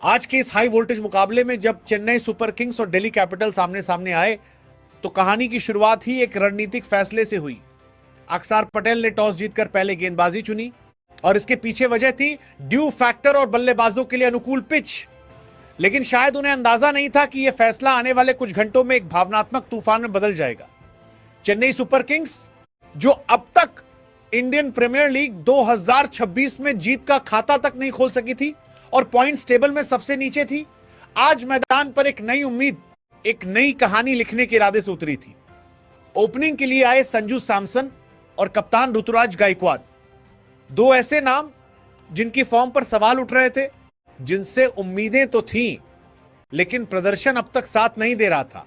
आज के इस हाई वोल्टेज मुकाबले में जब चेन्नई सुपर किंग्स और दिल्ली कैपिटल्स आमने सामने आए तो कहानी की शुरुआत ही एक रणनीतिक फैसले से हुई। अक्षर पटेल ने टॉस जीतकर पहले गेंदबाजी चुनी और इसके पीछे वजह थी ड्यू फैक्टर और बल्लेबाजों के लिए अनुकूल पिच। लेकिन शायद उन्हें अंदाजा नहीं था कि यह फैसला आने वाले कुछ घंटों में एक भावनात्मक तूफान में बदल जाएगा। चेन्नई सुपर किंग्स, जो अब तक इंडियन प्रीमियर लीग 2026 में जीत का खाता तक नहीं खोल सकी थी और पॉइंट्स टेबल में सबसे नीचे थी, आज मैदान पर एक नई उम्मीद, एक नई कहानी लिखने के इरादे से उतरी थी। ओपनिंग के लिए आए संजू सैमसन और कप्तान ऋतुराज गायकवाड़, दो ऐसे नाम जिनकी फॉर्म पर सवाल उठ रहे थे, जिनसे उम्मीदें तो थीं लेकिन प्रदर्शन अब तक साथ नहीं दे रहा था।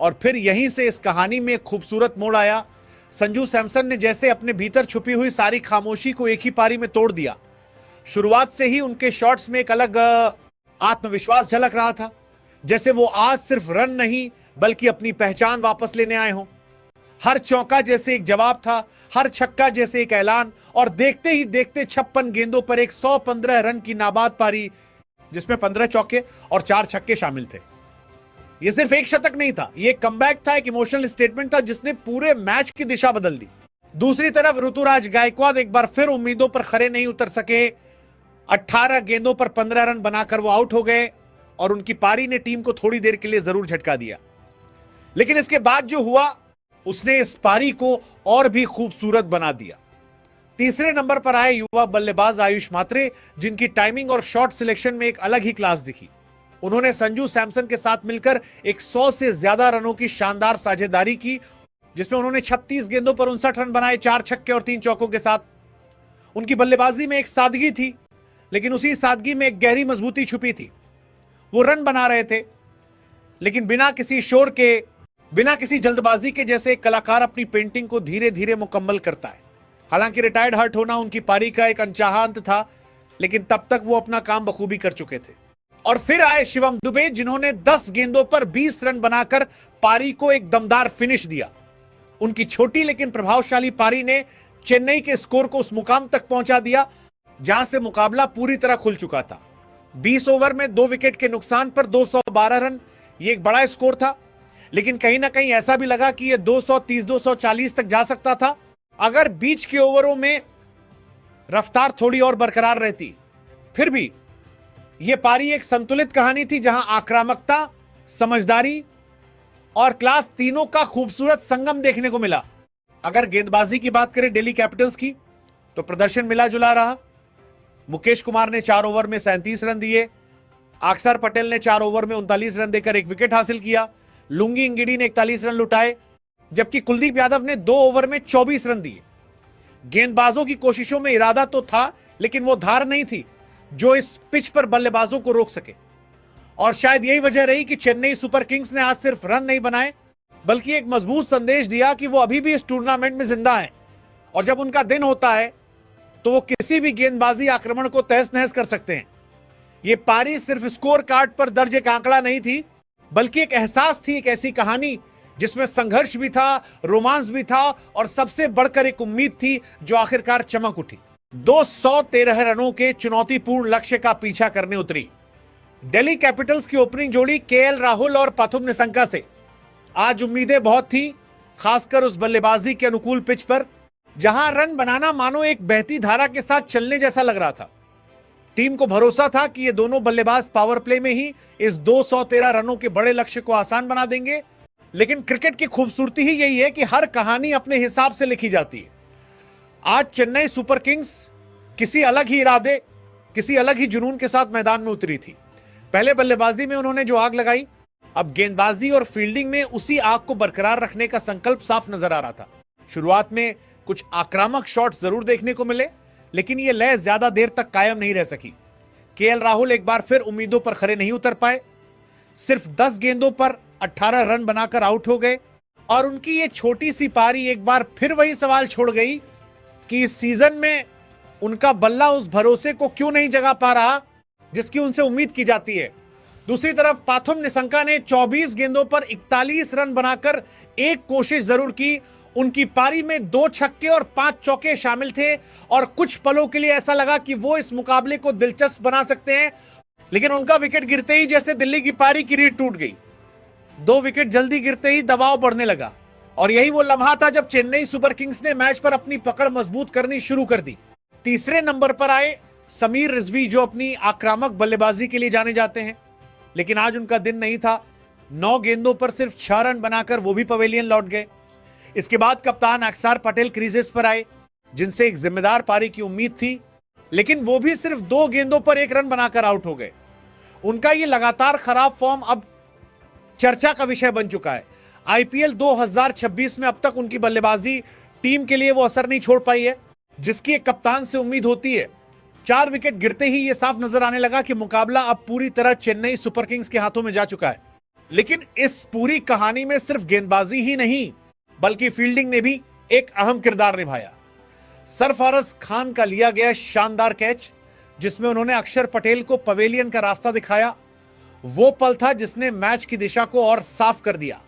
और फिर यहीं से इस कहानी में एक खूबसूरत मोड़ आया। संजू सैमसन ने जैसे अपने भीतर छुपी हुई सारी खामोशी को एक ही पारी में तोड़ दिया। शुरुआत से ही उनके शॉट्स में एक अलग आत्मविश्वास झलक रहा था, जैसे वो आज सिर्फ रन नहीं बल्कि अपनी पहचान वापस लेने आए हों। हर चौका जैसे एक जवाब था, हर छक्का जैसे एक ऐलान, और देखते ही देखते 56 गेंदों पर एक 115 रन की नाबाद पारी, जिसमें 15 चौके और 4 छक्के शामिल थे। यह सिर्फ एक शतक नहीं था, यह कमबैक था, एक इमोशनल स्टेटमेंट था जिसने पूरे मैच की दिशा बदल दी। दूसरी तरफ ऋतुराज गायकवाड़ एक बार फिर उम्मीदों पर खरे नहीं उतर सके। 18 गेंदों पर 15 रन बनाकर वो आउट हो गए और उनकी पारी ने टीम को थोड़ी देर के लिए जरूर झटका दिया, लेकिन इसके बाद जो हुआ उसने इस पारी को और भी खूबसूरत बना दिया। तीसरे नंबर पर आए युवा बल्लेबाज आयुष मात्रे, जिनकी टाइमिंग और शॉट सिलेक्शन में एक अलग ही क्लास दिखी। उन्होंने संजू सैमसन के साथ मिलकर एक 100 से ज्यादा रनों की शानदार साझेदारी की, जिसमें उन्होंने 36 गेंदों पर 59 रन बनाए, 4 छक्के और 3 चौकों के साथ। उनकी बल्लेबाजी में एक सादगी थी, लेकिन उसी सादगी में एक गहरी मजबूती छुपी थी। वो रन बना रहे थे लेकिन बिना किसी शोर के, बिना किसी जल्दबाजी के, जैसे एक कलाकार अपनी पेंटिंग को धीरे धीरे मुकम्मल करता है। हालांकि रिटायर्ड हर्ट होना उनकी पारी का एक अनचाहा अंत था, लेकिन तब तक वो अपना काम बखूबी कर चुके थे। और फिर आए शिवम दुबे, जिन्होंने 10 गेंदों पर 20 रन बनाकर पारी को एक दमदार फिनिश दिया। उनकी छोटी लेकिन प्रभावशाली पारी ने चेन्नई के स्कोर को उस मुकाम तक पहुंचा दिया जहां से मुकाबला पूरी तरह खुल चुका था। 20 ओवर में 2 विकेट के नुकसान पर 212 रन, ये एक बड़ा स्कोर था, लेकिन कहीं ना कहीं ऐसा भी लगा कि यह 230-240 तक जा सकता था अगर बीच के ओवरों में रफ्तार थोड़ी और बरकरार रहती। फिर भी यह पारी एक संतुलित कहानी थी, जहां आक्रामकता, समझदारी और क्लास तीनों का खूबसूरत संगम देखने को मिला। अगर गेंदबाजी की बात करें दिल्ली कैपिटल्स की, तो प्रदर्शन मिला जुला रहा। मुकेश कुमार ने 4 ओवर में 37 रन दिए, अक्षर पटेल ने 4 ओवर में 39 रन देकर 1 विकेट हासिल किया, लुंगी इंगिडी ने 41 रन लुटाए, जबकि कुलदीप यादव ने 2 ओवर में 24 रन दिए। गेंदबाजों की कोशिशों में इरादा तो था, लेकिन वो धार नहीं थी जो इस पिच पर बल्लेबाजों को रोक सके। और शायद यही वजह रही कि चेन्नई सुपर किंग्स ने आज सिर्फ रन नहीं बनाए, बल्कि एक मजबूत संदेश दिया कि वो अभी भी इस टूर्नामेंट में जिंदा हैं, और जब उनका दिन होता है तो वो किसी भी गेंदबाजी आक्रमण को तहस नहस कर सकते हैं। ये पारी सिर्फ स्कोर कार्ड पर दर्ज एक आंकड़ा नहीं थी, बल्कि एक एहसास थी, एक ऐसी कहानी जिसमें संघर्ष भी था, रोमांस भी था, और सबसे बढ़कर एक उम्मीद थी जो आखिरकार चमक उठी। 213 रनों के चुनौतीपूर्ण लक्ष्य का पीछा करने उतरी दिल्ली कैपिटल्स की ओपनिंग जोड़ी केएल राहुल और पाथुम निशंका से। आज उम्मीदें बहुत थी, खासकर उस बल्लेबाजी के अनुकूल पिच पर, जहां रन बनाना मानो एक बहती धारा के साथ चलने जैसा लग रहा था। टीम को भरोसा था कि ये दोनों बल्लेबाज पावर प्ले में ही इस 213 रनों के बड़े लक्ष्य को आसान बना देंगे। लेकिन क्रिकेट की खूबसूरती ही यही है कि हर कहानी अपने हिसाब से लिखी जाती है। आज चेन्नई सुपर किंग्स किसी अलग ही इरादे, किसी अलग ही जुनून के साथ मैदान में उतरी थी। पहले बल्लेबाजी में उन्होंने जो आग लगाई, अब गेंदबाजी और फील्डिंग में उसी आग को बरकरार रखने का संकल्प साफ नजर आ रहा था। शुरुआत में कुछ आक्रामक शॉट्स जरूर देखने को मिले, लेकिन यह लय ज्यादा देर तक कायम नहीं रह सकी। केएल राहुल एक बार फिर उम्मीदों पर खरे नहीं उतर पाए, सिर्फ 10 गेंदों पर 18 रन बनाकर आउट हो गए, और उनकी ये छोटी सी पारी एक बार फिर वही सवाल छोड़ गई कि इस सीजन में उनका बल्ला उस भरोसे को क्यों नहीं जगा पा रहा जिसकी उनसे उम्मीद की जाती है। दूसरी तरफ पाथुम निशंका ने 24 गेंदों पर 41 रन बनाकर एक कोशिश जरूर की। उनकी पारी में 2 छक्के और 5 चौके शामिल थे, और कुछ पलों के लिए ऐसा लगा कि वो इस मुकाबले को दिलचस्प बना सकते हैं। लेकिन उनका विकेट गिरते ही जैसे दिल्ली की पारी की रीढ़ टूट गई। 2 विकेट जल्दी गिरते ही दबाव बढ़ने लगा और यही वो लम्हा था जब चेन्नई सुपर किंग्स ने मैच पर अपनी पकड़ मजबूत करनी शुरू कर दी। तीसरे नंबर पर आए समीर रिजवी, जो अपनी आक्रामक बल्लेबाजी के लिए जाने जाते हैं, लेकिन आज उनका दिन नहीं था। 9 गेंदों पर सिर्फ 6 रन बनाकर वो भी पवेलियन लौट गए। इसके बाद कप्तान अक्षर पटेल क्रीजेस पर आए, जिनसे एक जिम्मेदार पारी की उम्मीद थी, लेकिन वो भी सिर्फ 2 गेंदों पर 1 रन बनाकर आउट हो गए। उनका ये लगातार खराब फॉर्म अब चर्चा का विषय बन चुका है। आईपीएल 2026 में अब तक उनकी बल्लेबाजी टीम के लिए वो असर नहीं छोड़ पाई है जिसकी एक कप्तान से उम्मीद होती है। 4 विकेट गिरते ही यह साफ नजर आने लगा कि मुकाबला अब पूरी तरह चेन्नई सुपर किंग्स के हाथों में जा चुका है। लेकिन इस पूरी कहानी में सिर्फ गेंदबाजी ही नहीं, बल्कि फील्डिंग ने भी एक अहम किरदार निभाया। सरफराज खान का लिया गया शानदार कैच, जिसमें उन्होंने अक्षर पटेल को पवेलियन का रास्ता दिखाया, वो पल था जिसने मैच की दिशा को और साफ कर दिया।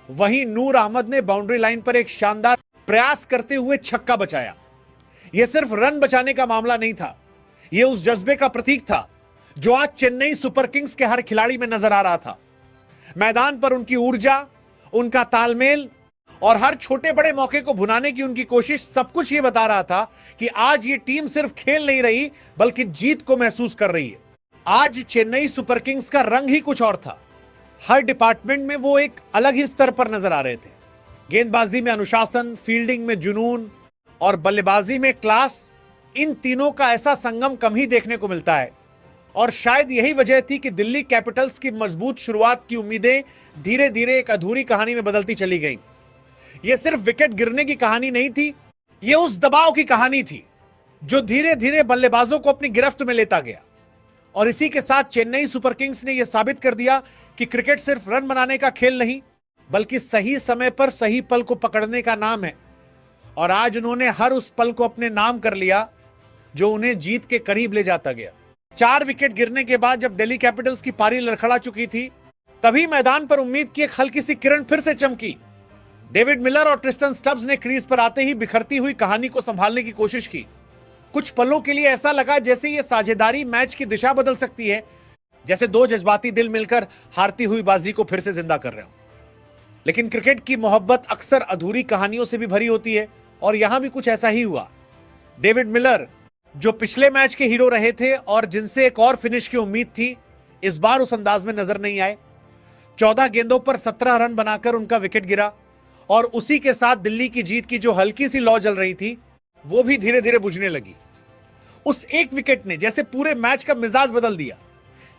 वहीं नूर अहमद ने बाउंड्री लाइन पर एक शानदार प्रयास करते हुए छक्का बचाया। यह सिर्फ रन बचाने का मामला नहीं था, यह उस जज्बे का प्रतीक था जो आज चेन्नई सुपर किंग्स के हर खिलाड़ी में नजर आ रहा था। मैदान पर उनकी ऊर्जा, उनका तालमेल और हर छोटे बड़े मौके को भुनाने की उनकी कोशिश, सब कुछ ये बता रहा था कि आज ये टीम सिर्फ खेल नहीं रही बल्कि जीत को महसूस कर रही है। आज चेन्नई सुपर किंग्स का रंग ही कुछ और था। हर डिपार्टमेंट में वो एक अलग ही स्तर पर नजर आ रहे थे। गेंदबाजी में अनुशासन, फील्डिंग में जुनून और बल्लेबाजी में क्लास, इन तीनों का ऐसा संगम कम ही देखने को मिलता है। और शायद यही वजह थी कि दिल्ली कैपिटल्स की मजबूत शुरुआत की उम्मीदें धीरे धीरे एक अधूरी कहानी में बदलती चली गईं। यह सिर्फ विकेट गिरने की कहानी नहीं थी, यह उस दबाव की कहानी थी जो धीरे धीरे बल्लेबाजों को अपनी गिरफ्त में लेता गया। और इसी के साथ चेन्नई सुपर किंग्स ने यह साबित कर दिया कि क्रिकेट सिर्फ रन बनाने का खेल नहीं, बल्कि सही समय पर सही पल को पकड़ने का नाम है। और आज उन्होंने हर उस पल को अपने नाम कर लिया जो उन्हें जीत के करीब ले जाता गया। 4 विकेट गिरने के बाद जब दिल्ली कैपिटल्स की पारी लड़खड़ा चुकी थी, तभी मैदान पर उम्मीद की एक हल्की सी किरण फिर से चमकी। डेविड मिलर और ट्रिस्टन स्टब्स ने क्रीज पर आते ही बिखरती हुई कहानी को संभालने की कोशिश की। कुछ पलों के लिए ऐसा लगा जैसे ये साझेदारी मैच की दिशा बदल सकती है, जैसे 2 जज्बाती दिल मिलकर हारती हुई बाजी को फिर से जिंदा कर रहे हो। लेकिन क्रिकेट की मोहब्बत अक्सर अधूरी कहानियों से भी भरी होती है और यहां भी कुछ ऐसा ही हुआ। डेविड मिलर, जो पिछले मैच के हीरो रहे थे और जिनसे एक और फिनिश की उम्मीद थी, इस बार उस अंदाज में नजर नहीं आए। 14 गेंदों पर 17 रन बनाकर उनका विकेट गिरा और उसी के साथ दिल्ली की जीत की जो हल्की सी लौ जल रही थी, वो भी धीरे धीरे बुझने लगी। उस एक विकेट ने जैसे पूरे मैच का मिजाज बदल दिया।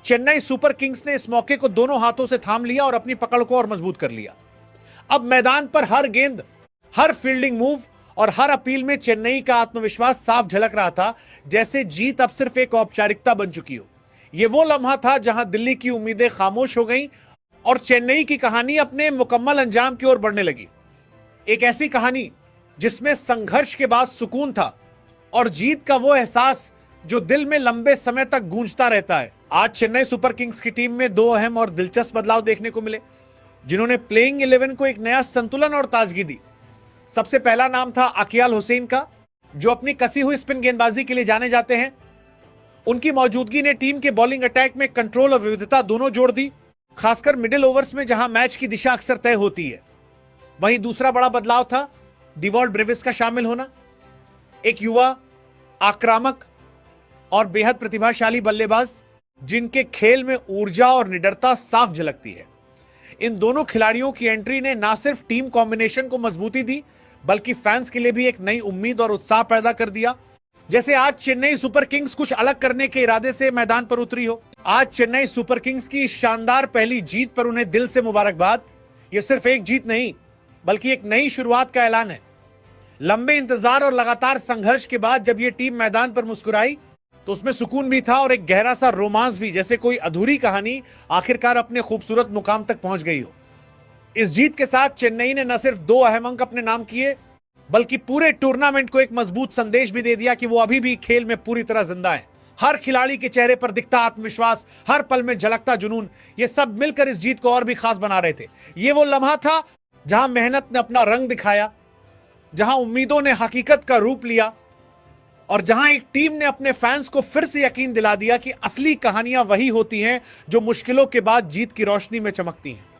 चेन्नई सुपर किंग्स ने इस मौके को दोनों हाथों से थाम लिया और अपनी पकड़ को और मजबूत कर लिया। अब मैदान पर हर गेंद, हर फील्डिंग मूव और हर अपील में चेन्नई का आत्मविश्वास साफ झलक रहा था, जैसे जीत अब सिर्फ एक औपचारिकता बन चुकी हो। यह वो लम्हा था जहां दिल्ली की उम्मीदें खामोश हो गईं और चेन्नई की कहानी अपने मुकम्मल अंजाम की ओर बढ़ने लगी। एक ऐसी कहानी जिसमें संघर्ष के बाद सुकून था और जीत का वो एहसास जो दिल में लंबे समय तक गूंजता रहता है। आज चेन्नई सुपर किंग्स की टीम में 2 अहम और दिलचस्प बदलाव देखने को मिले, जिन्होंने प्लेइंग 11 को एक नया संतुलन और ताजगी दी। सबसे पहला नाम था अकियाल हुसैन का, जो अपनी कसी हुई स्पिन गेंदबाजी के लिए जाने जाते हैं। उनकी मौजूदगी ने टीम के बॉलिंग अटैक में कंट्रोल और विविधता दोनों जोड़ दी, खासकर मिडिल ओवर्स में जहां मैच की दिशा अक्सर तय होती है। वहीं दूसरा बड़ा बदलाव था डिवॉल्ट ब्रेविस का शामिल होना, एक युवा, आक्रामक और बेहद प्रतिभाशाली बल्लेबाज जिनके खेल में ऊर्जा और निडरता साफ झलकती है। इन दोनों खिलाड़ियों की एंट्री ने न सिर्फ टीम कॉम्बिनेशन को मजबूती दी, बल्कि फैंस के लिए भी एक नई उम्मीद और उत्साह पैदा कर दिया। जैसे आज चेन्नई सुपर किंग्स कुछ अलग करने के इरादे से मैदान पर उतरी हो। आज चेन्नई सुपर किंग्स की शानदार पहली जीत पर उन्हें दिल से मुबारकबाद। यह सिर्फ एक जीत नहीं, बल्कि एक नई शुरुआत का ऐलान है। लंबे इंतजार और लगातार संघर्ष के बाद जब यह टीम मैदान पर मुस्कुराई, तो उसमें सुकून भी था और एक गहरा सा रोमांस भी, जैसे कोई अधूरी कहानी आखिरकार अपने खूबसूरत मुकाम तक पहुंच गई हो। इस जीत के साथ चेन्नई ने न सिर्फ 2 अहम अंक अपने नाम किए, बल्कि पूरे टूर्नामेंट को एक मजबूत संदेश भी दे दिया कि वो अभी भी खेल में पूरी तरह जिंदा है। हर खिलाड़ी के चेहरे पर दिखता आत्मविश्वास, हर पल में झलकता जुनून, ये सब मिलकर इस जीत को और भी खास बना रहे थे। ये वो लम्हा था जहां मेहनत ने अपना रंग दिखाया, जहां उम्मीदों ने हकीकत का रूप लिया और जहां एक टीम ने अपने फैंस को फिर से यकीन दिला दिया कि असली कहानियां वही होती हैं जो मुश्किलों के बाद जीत की रोशनी में चमकती हैं।